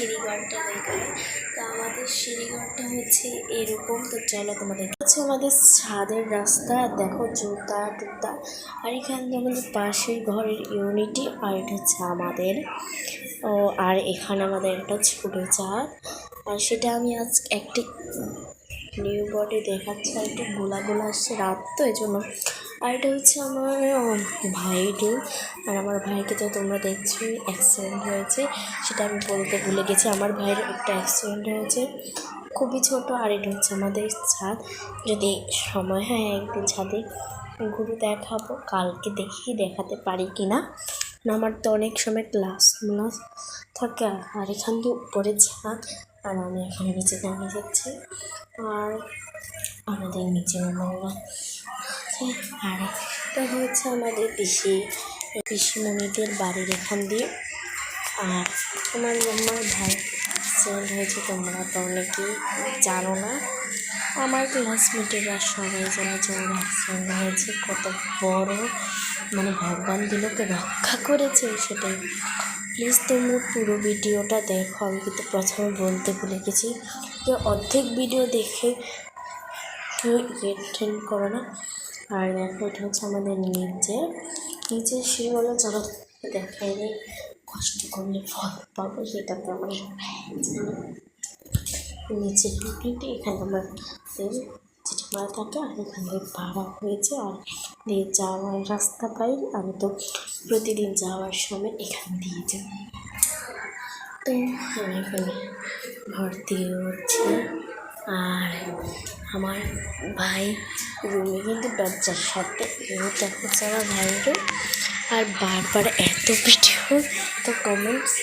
সিঁড়িঘরটা দেখায়। তো আমাদের সিঁড়িঘরটা হচ্ছে এরকম। তো চলো তোমাদের হচ্ছে আমাদের ছাদের রাস্তা, দেখো জুতা টুতা। আর এখানে আমাদের পাশের ঘরের ইউনিটি, আর এটা হচ্ছে আমাদের। ও আর এখানে আমাদের একটা ছোট ছাদ, আর সেটা আমি আজ একটি নিউ বডি দেখাচ্ছি। আর একটু গোলা গোলা আসছে, রাত তো এই জন্য। আর এটা হচ্ছে আমার ভাইটি, আর আমার ভাইকে তো তোমরা দেখছোই অ্যাক্সিডেন্ট হয়েছে, সেটা আমি বলতে ভুলে গেছি। আমার ভাইয়ের একটা অ্যাক্সিডেন্ট হয়েছে, খুবই ছোট। আর এটা হচ্ছে আমাদের ছাদ, যদি সময় হয় একদিন ছাদে ঘুরে দেখাবো, কালকে দেখি দেখাতে পারি কি না। আমার তো অনেক সময় ক্লাস থাকে। আর এখান দিয়ে উপরে ছাদ, আর আমি এখানে নিচে দাঁড়িয়ে যাচ্ছি। আর আমাদের নিচে আর এটা হচ্ছে আমাদের পিসিমণিদের বাড়ির এখান দিয়ে। আর আমার ভাই অ্যাক্সিডেন্ট হয়েছে, তোমরা তো অনেকেই জানো না। আমার ক্লাসমেটেরা সবাই যারা যারা অ্যাক্সিডেন্ট হয়েছে, কত বড় মানে ভগবান দিলকে রক্ষা করেছে, সেটাই। প্লিজ তোমরা পুরো ভিডিওটা দেখো। আমি কিন্তু প্রথমে বলতে ভুলে গেছি যে অর্ধেক ভিডিও দেখে টেন করো না। আর দেখো এটা হচ্ছে আমাদের নিচের সিঁড়িগুলো চলো দেখাইলে কষ্ট করলে ফল পাবো, সেটা তো আমরা নিচের রুটিনটি এখানে আমরা জেঠিমারা থাকে, আর এখান থেকে ভাড়া হয়েছে। আর দিয়ে যাওয়ার রাস্তা পাই, আমি তো প্রতিদিন যাওয়ার সময় এখান দিয়ে যাই। তো আমি এখানে ভর্তি হচ্ছি। আর আমার ভাই রুমে কিন্তু দরজার সাথে দেখো আমার ভাইয়েরও। আর বারবার এত ভিডিও, তো কমেন্টস,